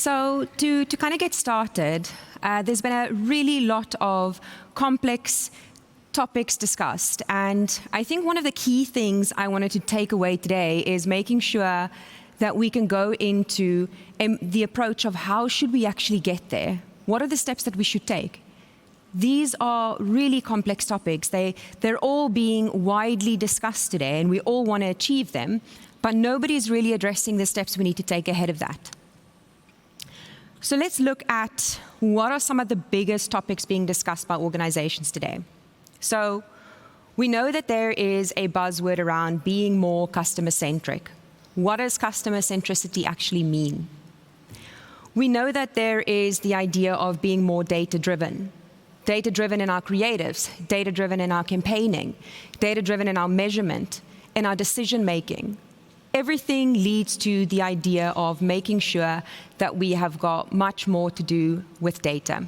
So to kind of get started, there's been a really lot of complex topics discussed. And I think one of the key things I wanted to take away today is making sure that we can go into the approach of how should we actually get there? What are the steps that we should take? These are really complex topics. They're all being widely discussed today, and we all want to achieve them, but nobody's really addressing the steps we need to take ahead of that. So let's look at what are some of the biggest topics being discussed by organizations today. So we know that there is a buzzword around being more customer-centric. What does customer centricity actually mean? We know that there is the idea of being more data-driven. Data-driven in our creatives, data-driven in our campaigning, data-driven in our measurement, in our decision-making. Everything leads to the idea of making sure that we have got much more to do with data.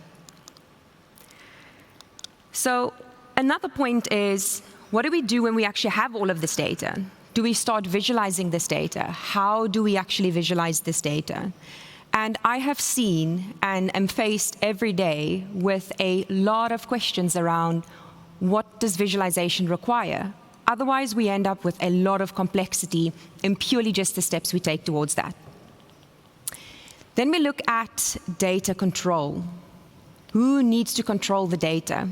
So another point is, what do we do when we actually have all of this data? Do we start visualizing this data? How do we actually visualize this data? And I have seen and am faced every day with a lot of questions around what does visualization require? Otherwise, we end up with a lot of complexity in purely just the steps we take towards that. Then we look at data control. Who needs to control the data?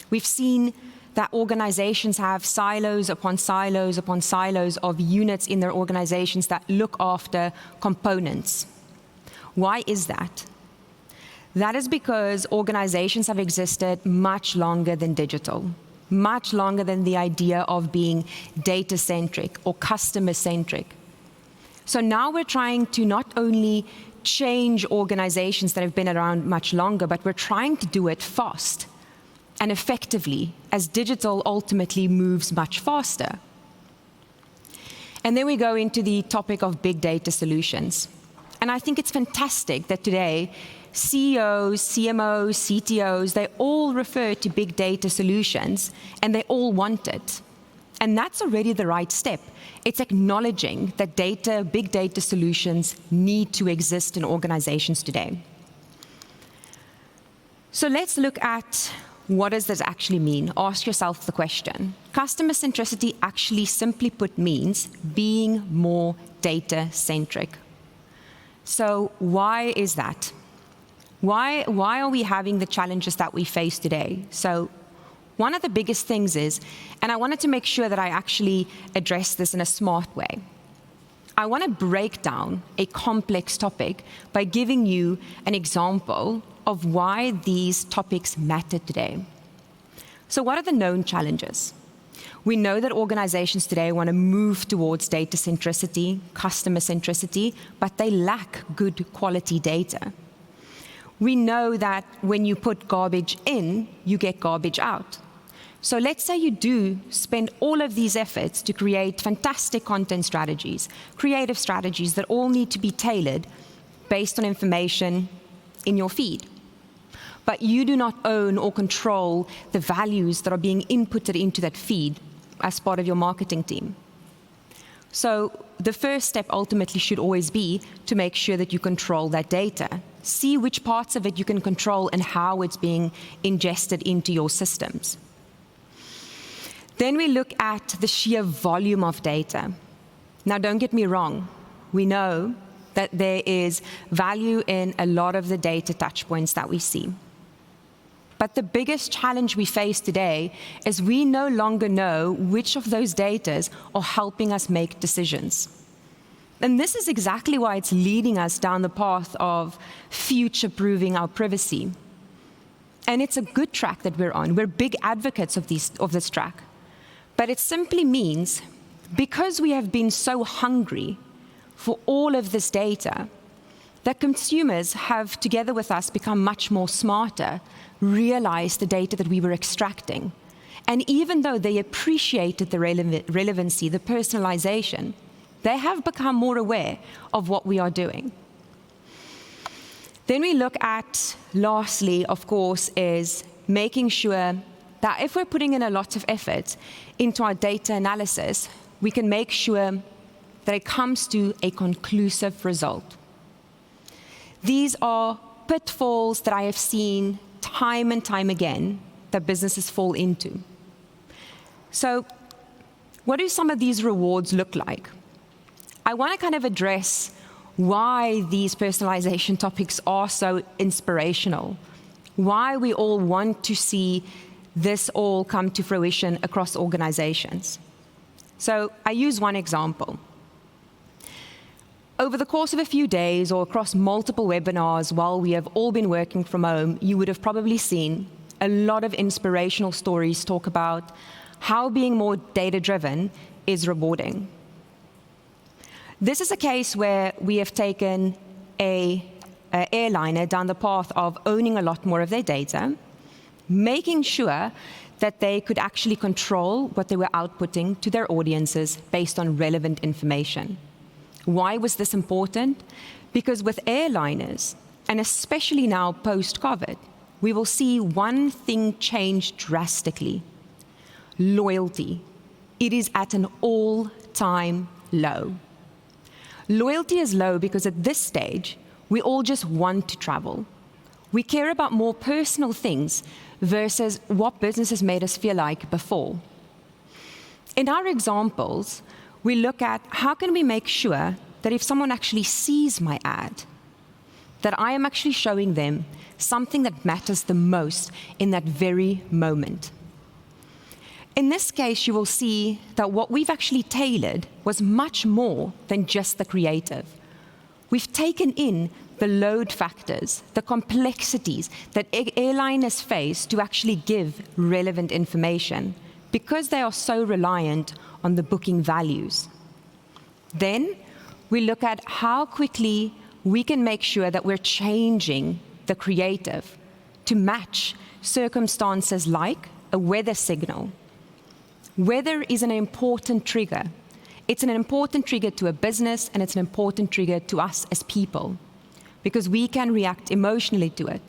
We've seen that organizations have silos upon silos upon silos of units in their organizations that look after components. Why is that? That is because organizations have existed much longer than digital, much longer than the idea of being data-centric or customer-centric. So now we're trying to not only change organizations that have been around much longer, but we're trying to do it fast and effectively, as digital ultimately moves much faster. And then we go into the topic of big data solutions. And I think it's fantastic that today, CEOs, CMOs, CTOs, they all refer to big data solutions, and they all want it. And that's already the right step. It's acknowledging that big data solutions need to exist in organizations today. So let's look at what does this actually mean? Ask yourself the question. Customer centricity actually, simply put, means being more data-centric. So why is that? Why are we having the challenges that we face today? So one of the biggest things is, and I wanted to make sure that I actually address this in a smart way. I want to break down a complex topic by giving you an example of why these topics matter today. So what are the known challenges? We know that organizations today want to move towards data centricity, customer centricity, but they lack good quality data. We know that when you put garbage in, you get garbage out. So let's say you do spend all of these efforts to create fantastic content strategies, creative strategies that all need to be tailored based on information in your feed. But you do not own or control the values that are being inputted into that feed as part of your marketing team. So the first step ultimately should always be to make sure that you control that data. See which parts of it you can control and how it's being ingested into your systems. Then we look at the sheer volume of data. Now, don't get me wrong. We know that there is value in a lot of the data touchpoints that we see. But the biggest challenge we face today is we no longer know which of those data are helping us make decisions. And this is exactly why it's leading us down the path of future-proofing our privacy. And it's a good track that we're on. We're big advocates of this track. But it simply means, because we have been so hungry for all of this data, that consumers have, together with us, become much more smarter, realized the data that we were extracting. And even though they appreciated the relevancy, the personalization, they have become more aware of what we are doing. Then we look at, lastly, of course, is making sure that if we're putting in a lot of effort into our data analysis, we can make sure that it comes to a conclusive result. These are pitfalls that I have seen time and time again that businesses fall into. So what do some of these rewards look like? I want to kind of address why these personalization topics are so inspirational, why we all want to see this all come to fruition across organizations. So I use one example. Over the course of a few days or across multiple webinars while we have all been working from home, you would have probably seen a lot of inspirational stories talk about how being more data-driven is rewarding. This is a case where we have taken an airliner down the path of owning a lot more of their data, making sure that they could actually control what they were outputting to their audiences based on relevant information. Why was this important? Because with airliners, and especially now post-COVID, we will see one thing change drastically: loyalty. It is at an all-time low. Loyalty is low because at this stage, we all just want to travel. We care about more personal things versus what business has made us feel like before. In our examples, we look at how can we make sure that if someone actually sees my ad, that I am actually showing them something that matters the most in that very moment. In this case, you will see that what we've actually tailored was much more than just the creative. We've taken in the load factors, the complexities that airliners face to actually give relevant information because they are so reliant on the booking values. Then we look at how quickly we can make sure that we're changing the creative to match circumstances like a weather signal. Weather is an important trigger. It's an important trigger to a business, and it's an important trigger to us as people, because we can react emotionally to it.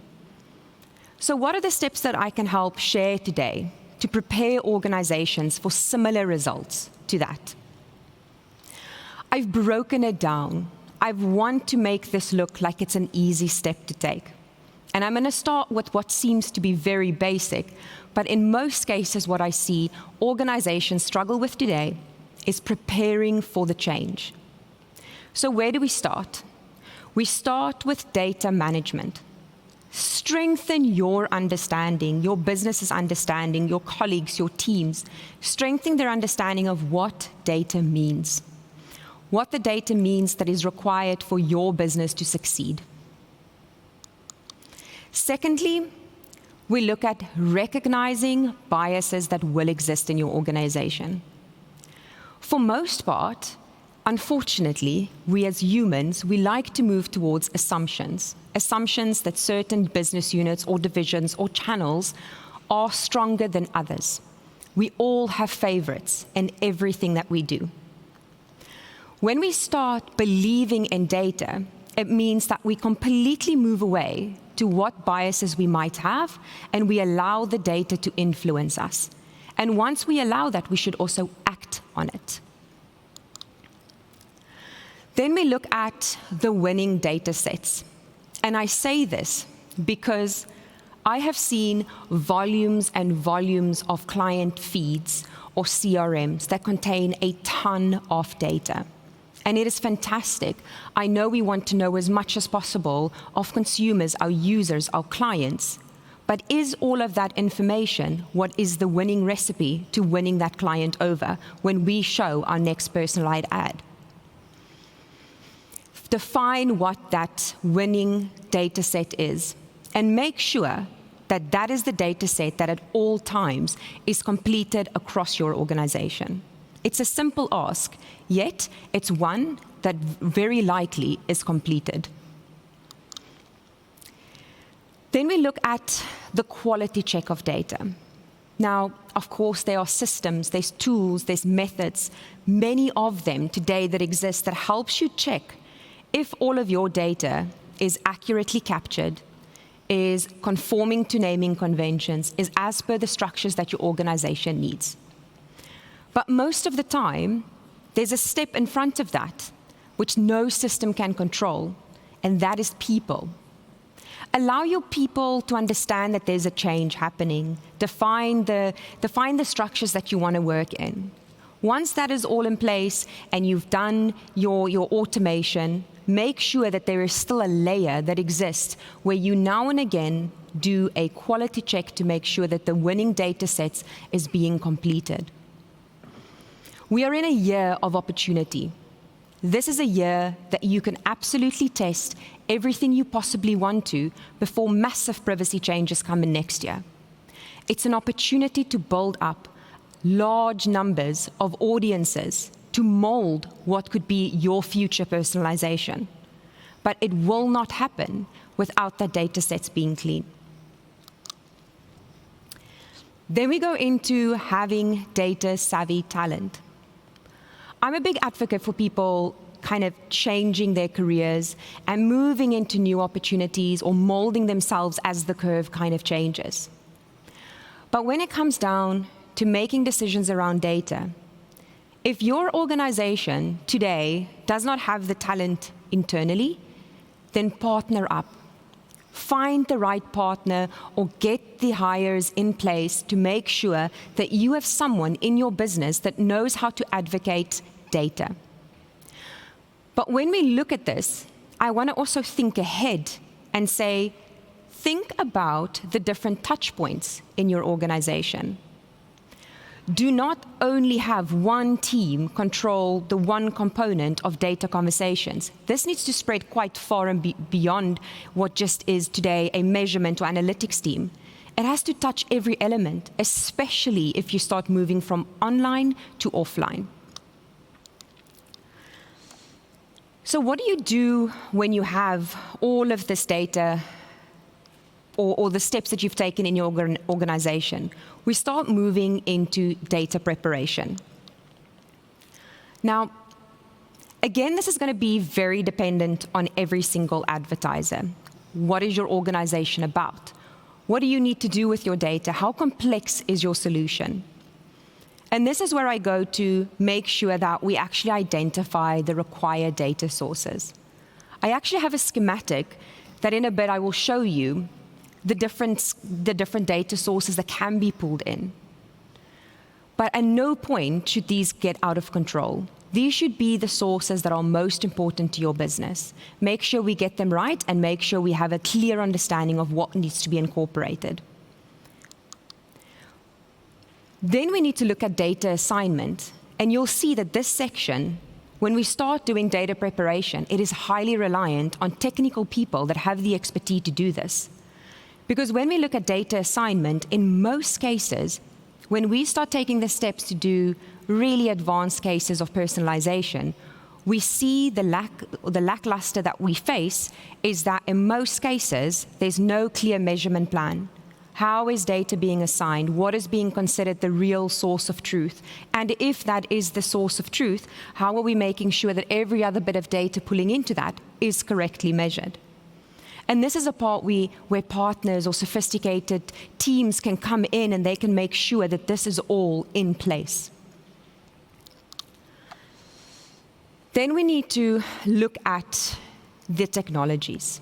So what are the steps that I can help share today to prepare organizations for similar results to that? I've broken it down. I want to make this look like it's an easy step to take. And I'm going to start with what seems to be very basic, but in most cases what I see organizations struggle with today is preparing for the change. So where do we start? We start with data management. Strengthen your understanding, your business's understanding, your colleagues, your teams. Strengthen their understanding of what data means. What the data means that is required for your business to succeed. Secondly, we look at recognizing biases that will exist in your organization. For most part, unfortunately, we as humans, we like to move towards assumptions. Assumptions that certain business units or divisions or channels are stronger than others. We all have favorites in everything that we do. When we start believing in data, it means that we completely move away to what biases we might have, and we allow the data to influence us. And once we allow that, we should also act on it. Then we look at the winning data sets. And I say this because I have seen volumes and volumes of client feeds or CRMs that contain a ton of data. And it is fantastic. I know we want to know as much as possible of consumers, our users, our clients. But is all of that information what is the winning recipe to winning that client over when we show our next personalized ad? Define what that winning data set is and make sure that that is the data set that at all times is completed across your organization. It's a simple ask, yet it's one that very likely is completed. Then we look at the quality check of data. Now, of course, there are systems, there's tools, there's methods, many of them today that exist that helps you check if all of your data is accurately captured, is conforming to naming conventions, is as per the structures that your organization needs. But most of the time, there's a step in front of that, which no system can control, and that is people. Allow your people to understand that there's a change happening. Define the structures that you want to work in. Once that is all in place and you've done your automation, make sure that there is still a layer that exists where you now and again do a quality check to make sure that the winning data sets is being completed. We are in a year of opportunity. This is a year that you can absolutely test everything you possibly want to before massive privacy changes come in next year. It's an opportunity to build up large numbers of audiences to mold what could be your future personalization. But it will not happen without the data sets being clean. Then we go into having data-savvy talent. I'm a big advocate for people kind of changing their careers and moving into new opportunities or molding themselves as the curve kind of changes. But when it comes down to making decisions around data, if your organization today does not have the talent internally, then partner up. Find the right partner or get the hires in place to make sure that you have someone in your business that knows how to advocate data. But when we look at this, I want to also think ahead and say, think about the different touch points in your organization. Do not only have one team control the one component of data conversations. This needs to spread quite far and beyond what just is today a measurement or analytics team. It has to touch every element, especially if you start moving from online to offline. So what do you do when you have all of this data or the steps that you've taken in your organization? We start moving into data preparation. Now, again, this is going to be very dependent on every single advertiser. What is your organization about? What do you need to do with your data? How complex is your solution? And this is where I go to make sure that we actually identify the required data sources. I actually have a schematic that in a bit I will show you the different data sources that can be pulled in. But at no point should these get out of control. These should be the sources that are most important to your business. Make sure we get them right and make sure we have a clear understanding of what needs to be incorporated. Then we need to look at data assignment, and you'll see that this section, when we start doing data preparation, it is highly reliant on technical people that have the expertise to do this. Because when we look at data assignment, in most cases, when we start taking the steps to do really advanced cases of personalization, we see the lackluster that we face is that in most cases, there's no clear measurement plan. How is data being assigned? What is being considered the real source of truth? And if that is the source of truth, how are we making sure that every other bit of data pulling into that is correctly measured? And this is a part where partners or sophisticated teams can come in and they can make sure that this is all in place. Then we need to look at the technologies.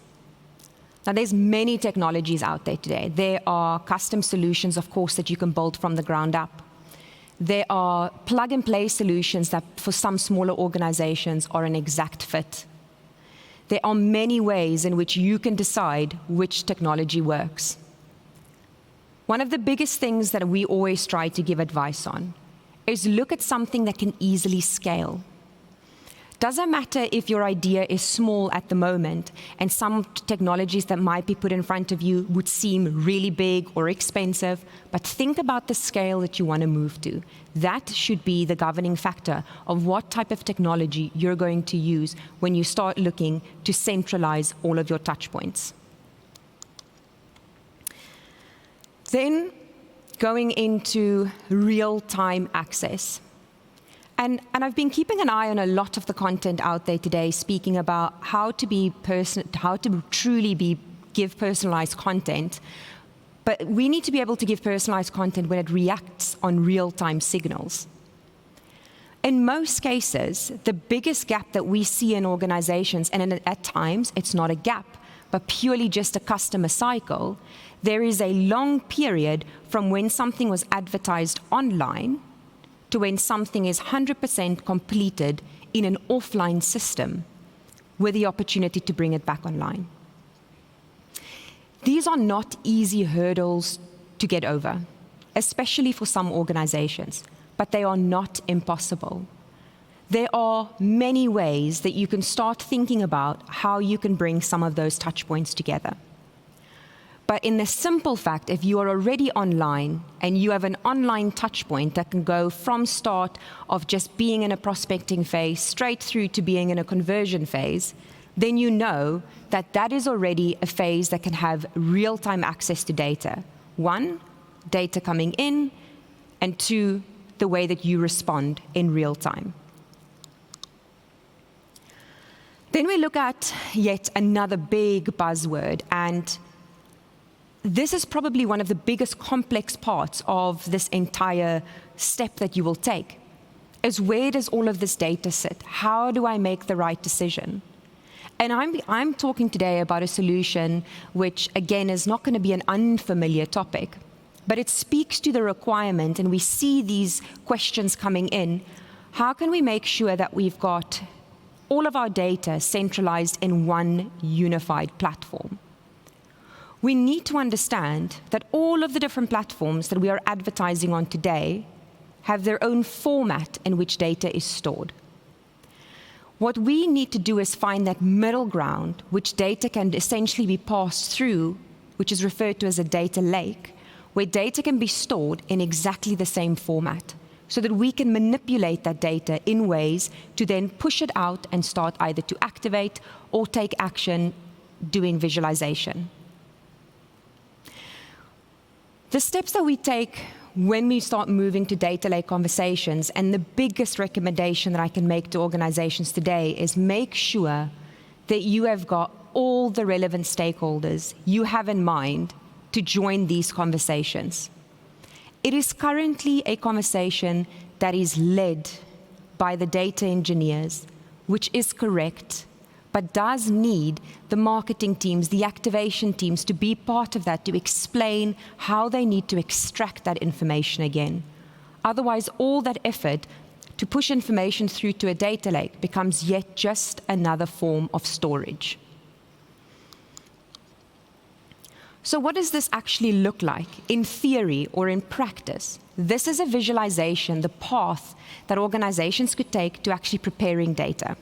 Now, there's many technologies out there today. There are custom solutions, of course, that you can build from the ground up. There are plug-and-play solutions that, for some smaller organizations, are an exact fit. There are many ways in which you can decide which technology works. One of the biggest things that we always try to give advice on is look at something that can easily scale. Doesn't matter if your idea is small at the moment and some technologies that might be put in front of you would seem really big or expensive, but think about the scale that you want to move to. That should be the governing factor of what type of technology you're going to use when you start looking to centralize all of your touch points. Then going into real-time access. And I've been keeping an eye on a lot of the content out there today, speaking about how to truly give personalized content. But we need to be able to give personalized content when it reacts on real-time signals. In most cases, the biggest gap that we see in organizations, and at times it's not a gap, but purely just a customer cycle, there is a long period from when something was advertised online to when something is 100% completed in an offline system with the opportunity to bring it back online. These are not easy hurdles to get over, especially for some organizations, but they are not impossible. There are many ways that you can start thinking about how you can bring some of those touch points together. But in the simple fact, if you are already online and you have an online touch point that can go from start of just being in a prospecting phase straight through to being in a conversion phase, then you know that that is already a phase that can have real-time access to data. One, data coming in, and two, the way that you respond in real time. Then we look at yet another big buzzword, and this is probably one of the biggest complex parts of this entire step that you will take, is where does all of this data sit? How do I make the right decision? And I'm talking today about a solution which, again, is not going to be an unfamiliar topic, but it speaks to the requirement, and we see these questions coming in. How can we make sure that we've got all of our data centralized in one unified platform? We need to understand that all of the different platforms that we are advertising on today have their own format in which data is stored. What we need to do is find that middle ground, which data can essentially be passed through, which is referred to as a data lake, where data can be stored in exactly the same format, so that we can manipulate that data in ways to then push it out and start either to activate or take action doing visualization. The steps that we take when we start moving to data lake conversations, and the biggest recommendation that I can make to organizations today, is make sure that you have got all the relevant stakeholders you have in mind to join these conversations. It is currently a conversation that is led by the data engineers, which is correct, but does need the marketing teams, the activation teams to be part of that, to explain how they need to extract that information again. Otherwise, all that effort to push information through to a data lake becomes yet just another form of storage. So what does this actually look like in theory or in practice? This is a visualization, the path that organizations could take to actually preparing data.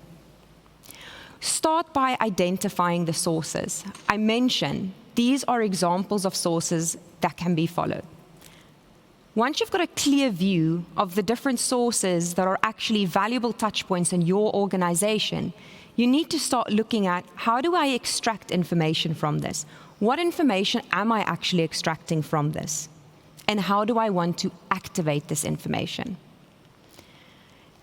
Start by identifying the sources. I mentioned these are examples of sources that can be followed. Once you've got a clear view of the different sources that are actually valuable touch points in your organization, you need to start looking at, how do I extract information from this? What information am I actually extracting from this? And how do I want to activate this information?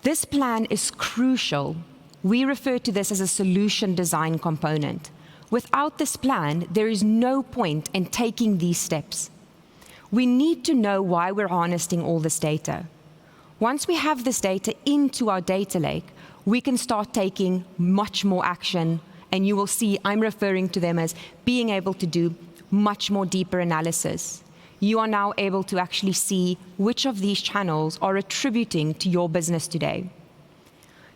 This plan is crucial. We refer to this as a solution design component. Without this plan, there is no point in taking these steps. We need to know why we're harnessing all this data. Once we have this data into our data lake, we can start taking much more action, and you will see I'm referring to them as being able to do much more deeper analysis. You are now able to actually see which of these channels are attributing to your business today.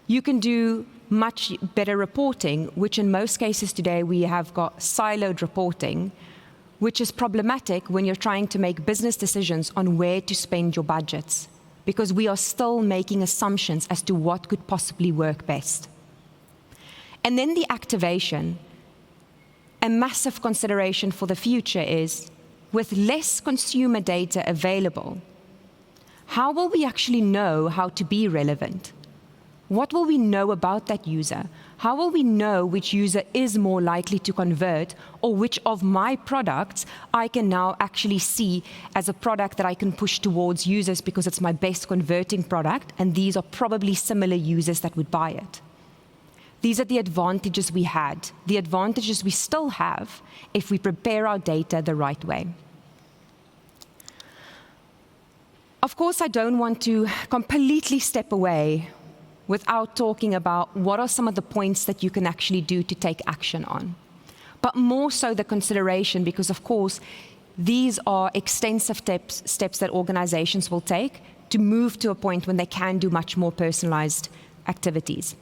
You can do much better reporting, which in most cases today we have got siloed reporting, which is problematic when you're trying to make business decisions on where to spend your budgets, because we are still making assumptions as to what could possibly work best. And then the activation. A massive consideration for the future is, with less consumer data available, how will we actually know how to be relevant? What will we know about that user? How will we know which user is more likely to convert, or which of my products I can now actually see as a product that I can push towards users because it's my best converting product, and these are probably similar users that would buy it. These are the advantages we had, the advantages we still have if we prepare our data the right way. Of course, I don't want to completely step away without talking about what are some of the points that you can actually do to take action on. But more so the consideration, because of course, these are extensive steps that organizations will take to move to a point when they can do much more personalized activities.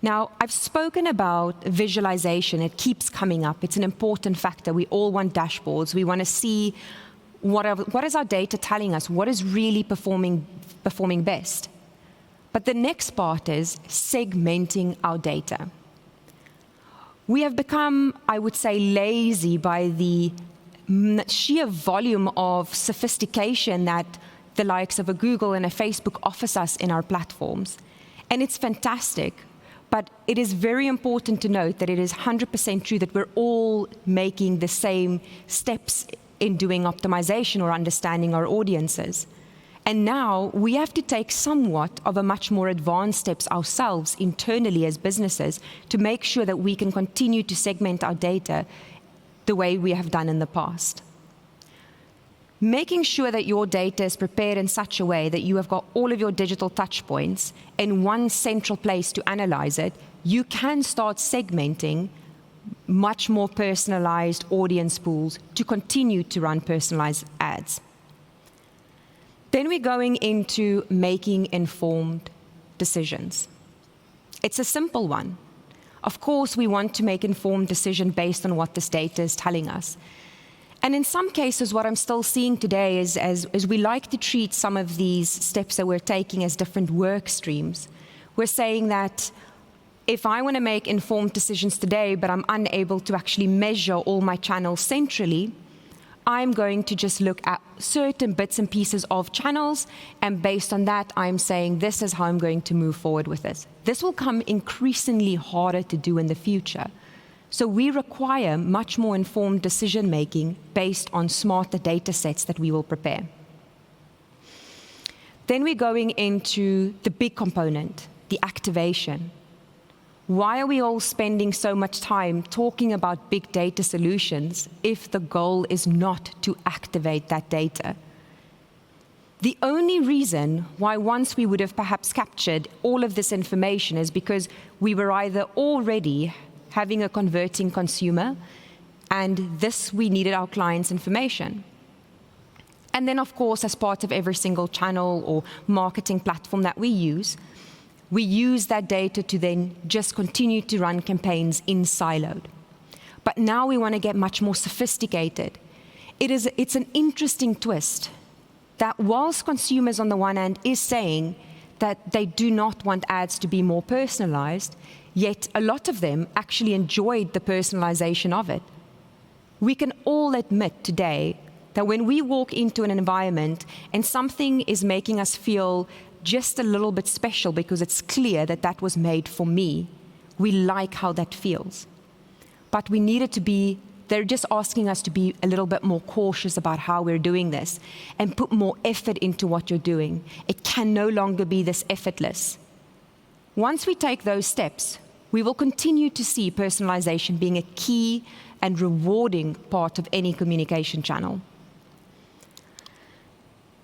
Now, I've spoken about visualization. It keeps coming up. It's an important factor. We all want dashboards. We want to see what is our data telling us, what is really performing best. But the next part is segmenting our data. We have become, I would say, lazy by the sheer volume of sophistication that the likes of a Google and a Facebook offers us in our platforms. And it's fantastic, but it is very important to note that it is 100% true that we're all making the same steps in doing optimization or understanding our audiences. And now we have to take somewhat of a much more advanced steps ourselves internally as businesses to make sure that we can continue to segment our data the way we have done in the past. Making sure that your data is prepared in such a way that you have got all of your digital touch points in one central place to analyze it, you can start segmenting much more personalized audience pools to continue to run personalized ads. Then we're going into making informed decisions. It's a simple one. Of course, we want to make informed decisions based on what this data is telling us. And in some cases, what I'm still seeing today is as we like to treat some of these steps that we're taking as different work streams. We're saying that if I want to make informed decisions today, but I'm unable to actually measure all my channels centrally, I'm going to just look at certain bits and pieces of channels, and based on that, I'm saying this is how I'm going to move forward with this. This will come increasingly harder to do in the future. So we require much more informed decision-making based on smarter data sets that we will prepare. Then we're going into the big component, the activation. Why are we all spending so much time talking about big data solutions if the goal is not to activate that data? The only reason why once we would have perhaps captured all of this information is because we were either already having a converting consumer, and this we needed our clients' information. And then, of course, as part of every single channel or marketing platform that we use that data to then just continue to run campaigns in siloed. But now we want to get much more sophisticated. It's an interesting twist that whilst consumers on the one hand is saying that they do not want ads to be more personalized, yet a lot of them actually enjoyed the personalization of it. We can all admit today that when we walk into an environment and something is making us feel just a little bit special because it's clear that that was made for me, we like how that feels. But we needed to be, they're just asking us to be a little bit more cautious about how we're doing this and put more effort into what you're doing. It can no longer be this effortless. Once we take those steps, we will continue to see personalization being a key and rewarding part of any communication channel.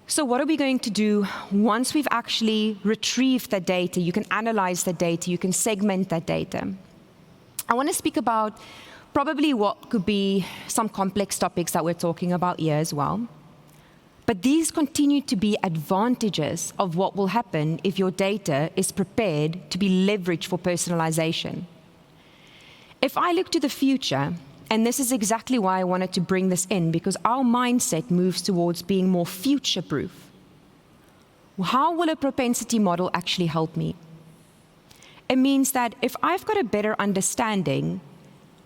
So what are we going to do once we've actually retrieved that data? You can analyze that data, you can segment that data. I want to speak about probably what could be some complex topics that we're talking about here as well. But these continue to be advantages of what will happen if your data is prepared to be leveraged for personalization. If I look to the future, and this is exactly why I wanted to bring this in, because our mindset moves towards being more future-proof. How will a propensity model actually help me? It means that if I've got a better understanding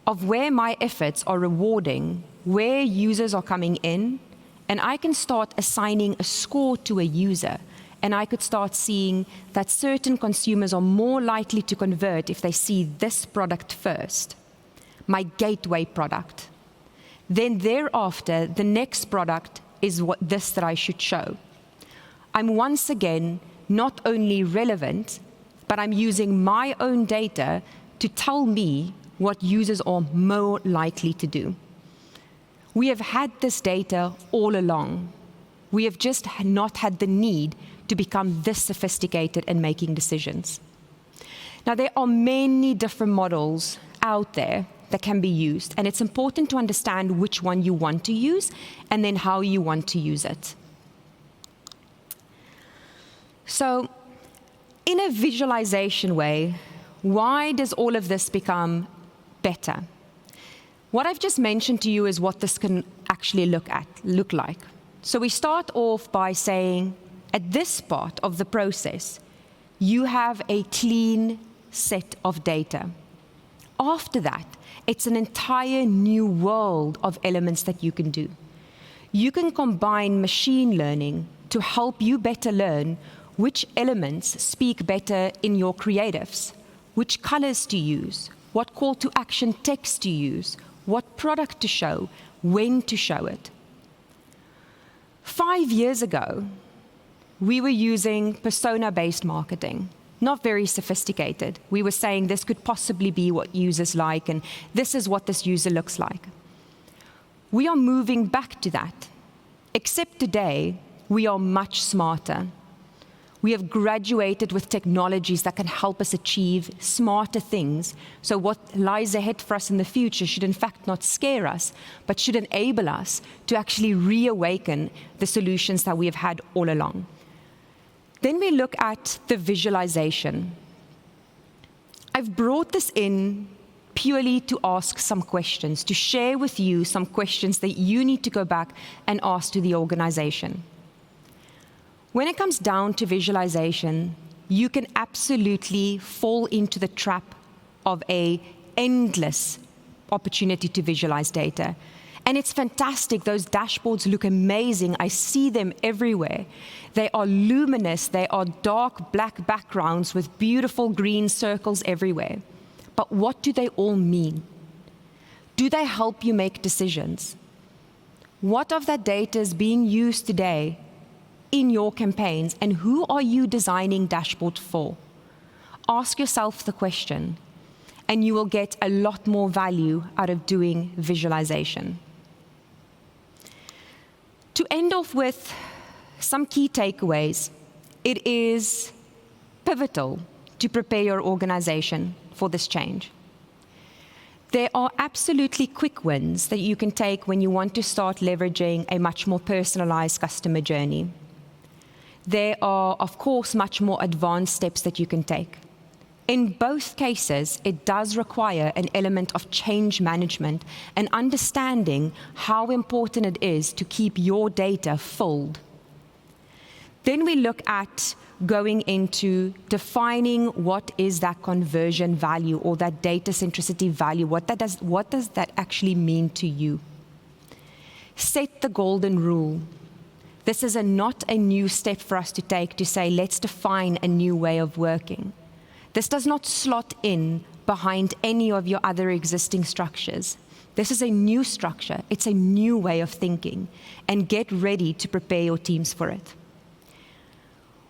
of where my efforts are rewarding, where users are coming in, and I can start assigning a score to a user, and I could start seeing that certain consumers are more likely to convert if they see this product first, my gateway product. Then thereafter, the next product is this that I should show. I'm once again not only relevant, but I'm using my own data to tell me what users are more likely to do. We have had this data all along. We have just not had the need to become this sophisticated in making decisions. Now, there are many different models out there that can be used, and it's important to understand which one you want to use and then how you want to use it. So, in a visualization way, why does all of this become better? What I've just mentioned to you is what this can actually look like. So we start off by saying, at this part of the process, you have a clean set of data. After that, it's an entire new world of elements that you can do. You can combine machine learning to help you better learn which elements speak better in your creatives, which colors to use, what call to action text to use, what product to show, when to show it. 5 years ago, we were using persona-based marketing, not very sophisticated. We were saying this could possibly be what users like, and this is what this user looks like. We are moving back to that, except today, we are much smarter. We have graduated with technologies that can help us achieve smarter things. So what lies ahead for us in the future should in fact not scare us, but should enable us to actually reawaken the solutions that we have had all along. Then we look at the visualization. I've brought this in purely to ask some questions, to share with you some questions that you need to go back and ask to the organization. When it comes down to visualization, you can absolutely fall into the trap of an endless opportunity to visualize data. And it's fantastic. Those dashboards look amazing. I see them everywhere. They are luminous. They are dark black backgrounds with beautiful green circles everywhere. But what do they all mean? Do they help you make decisions? What of that data is being used today in your campaigns, and who are you designing dashboards for? Ask yourself the question, and you will get a lot more value out of doing visualization. To end off with some key takeaways, it is pivotal to prepare your organization for this change. There are absolutely quick wins that you can take when you want to start leveraging a much more personalized customer journey. There are, of course, much more advanced steps that you can take. In both cases, it does require an element of change management and understanding how important it is to keep your data full. Then we look at going into defining what is that conversion value or that data centricity value. What does that actually mean to you? Set the golden rule. This is not a new step for us to take to say, let's define a new way of working. This does not slot in behind any of your other existing structures. This is a new structure. It's a new way of thinking, and get ready to prepare your teams for it.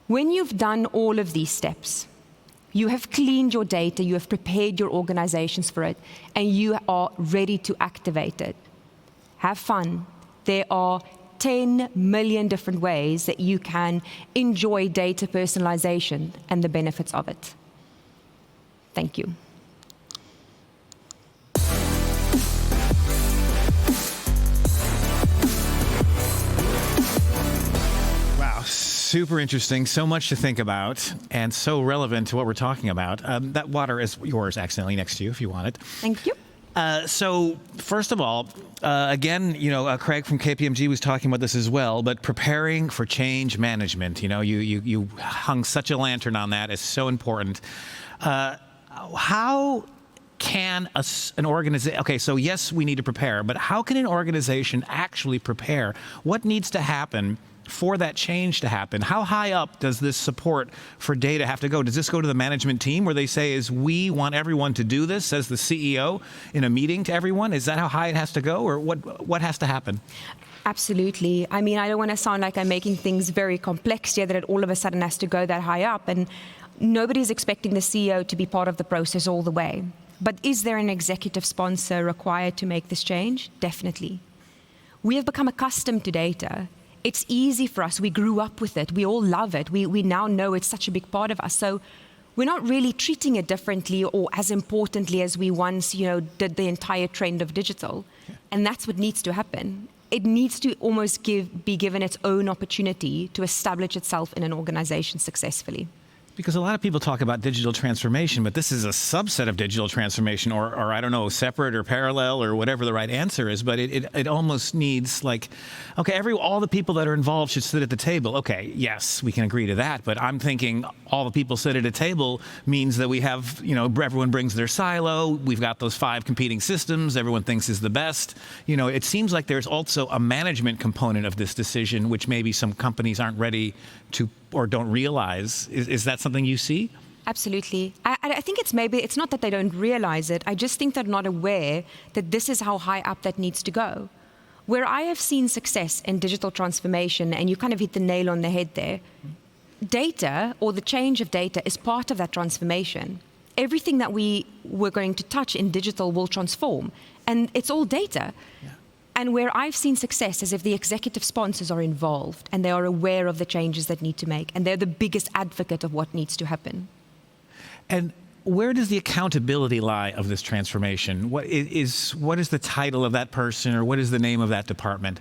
When you've done all of these steps, you have cleaned your data, you have prepared your organizations for it, and you are ready to activate it. Have fun. There are 10 million different ways that you can enjoy data personalization and the benefits of it. Thank you. Wow, super interesting. So much to think about and so relevant to what we're talking about. That water is yours accidentally next to you if you want it. Thank you. So first of all, again, Craig from KPMG was talking about this as well, but preparing for change management, you hung such a lantern on that. It's so important. How can an organization, okay, so yes, we need to prepare, but how can an organization actually prepare? What needs to happen for that change to happen? How high up does this support for data have to go? Does this go to the management team where they say, we want everyone to do this, says the CEO in a meeting to everyone? Is that how high it has to go, or what has to happen? Absolutely. I mean, I don't want to sound like I'm making things very complex here, that it all of a sudden has to go that high up, and nobody's expecting the CEO to be part of the process all the way. But is there an executive sponsor required to make this change? Definitely. We have become accustomed to data. It's easy for us. We grew up with it. We all love it. We now know it's such a big part of us. So we're not really treating it differently or as importantly as we once, did the entire trend of digital. Yeah. And that's what needs to happen. It needs to almost be given its own opportunity to establish itself in an organization successfully. Because a lot of people talk about digital transformation, but this is a subset of digital transformation, or I don't know, separate or parallel or whatever the right answer is. But it almost needs like, okay, all the people that are involved should sit at the table. Okay, yes, we can agree to that. But I'm thinking all the people sit at a table means that we have, everyone brings their silo. We've got those 5 competing systems. Everyone thinks is the best. It seems like there's also a management component of this decision, which maybe some companies aren't ready to or don't realize. Is that something you see? Absolutely. I think it's not that they don't realize it. I just think they're not aware that this is how high up that needs to go. Where I have seen success in digital transformation, and you kind of hit the nail on the head there, data or the change of data is part of that transformation. Everything that we were going to touch in digital will transform, and it's all data. Yeah. And where I've seen success is if the executive sponsors are involved and they are aware of the changes that need to make, and they're the biggest advocate of what needs to happen. And where does the accountability lie of this transformation? What is the title of that person, or what is the name of that department?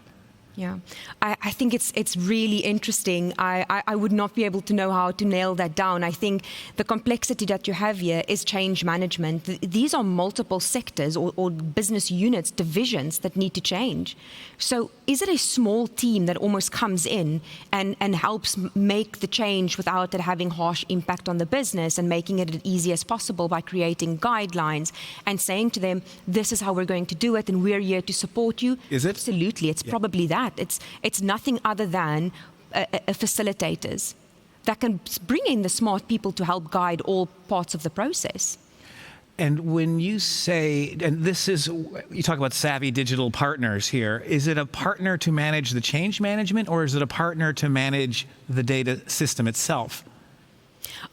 Yeah, I think it's really interesting. I would not be able to know how to nail that down. I think the complexity that you have here is change management. These are multiple sectors or business units, divisions that need to change. So is it a small team that almost comes in and helps make the change without it having harsh impact on the business, and making it as easy as possible by creating guidelines and saying to them, this is how we're going to do it and we're here to support you? Is it? Absolutely. It's probably that. It's nothing other than facilitators that can bring in the smart people to help guide all parts of the process. And when you say, and you talk about savvy digital partners here, is it a partner to manage the change management, or is it a partner to manage the data system itself?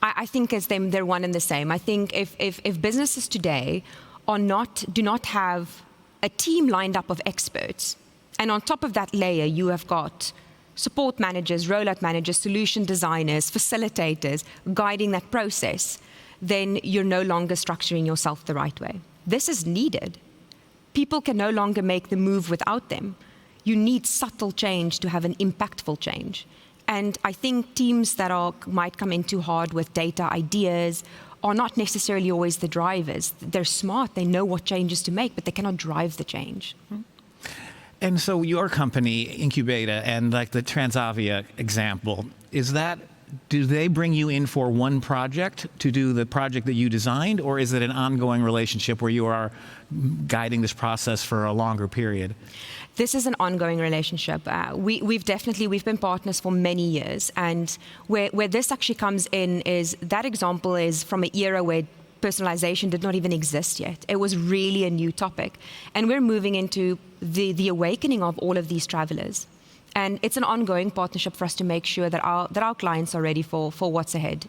I think they're one and the same. I think if businesses today do not have a team lined up of experts, and on top of that layer, you have got support managers, rollout managers, solution designers, facilitators guiding that process, then you're no longer structuring yourself the right way. This is needed. People can no longer make the move without them. You need subtle change to have an impactful change. And I think teams that might come in too hard with data ideas are not necessarily always the drivers. They're smart, they know what changes to make, but they cannot drive the change. Mm-hmm. And so your company, Incubeta, and like the Transavia example, do they bring you in for one project to do the project that you designed, or is it an ongoing relationship where you are guiding this process for a longer period? This is an ongoing relationship. We've been partners for many years, and where this actually comes in is that example is from an era where personalization did not even exist yet. It was really a new topic. And we're moving into the awakening of all of these travelers. And it's an ongoing partnership for us to make sure that our clients are ready for what's ahead.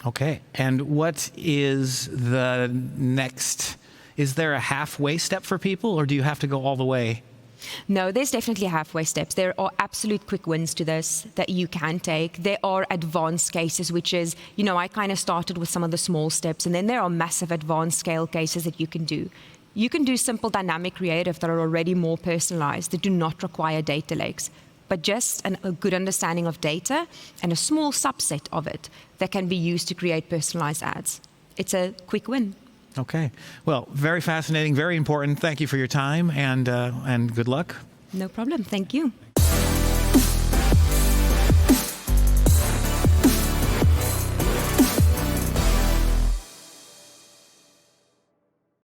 Okay. And what is the next? Is there a halfway step for people, or do you have to go all the way? No, there's definitely halfway steps. There are absolute quick wins to this that you can take. There are advanced cases, which is, I kind of started with some of the small steps, and then there are massive advanced scale cases that you can do. You can do simple dynamic creative that are already more personalized, that do not require data lakes, but just a good understanding of data and a small subset of it that can be used to create personalized ads. It's a quick win. Okay. Well, very fascinating, very important. Thank you for your time, and good luck. No problem. Thank you.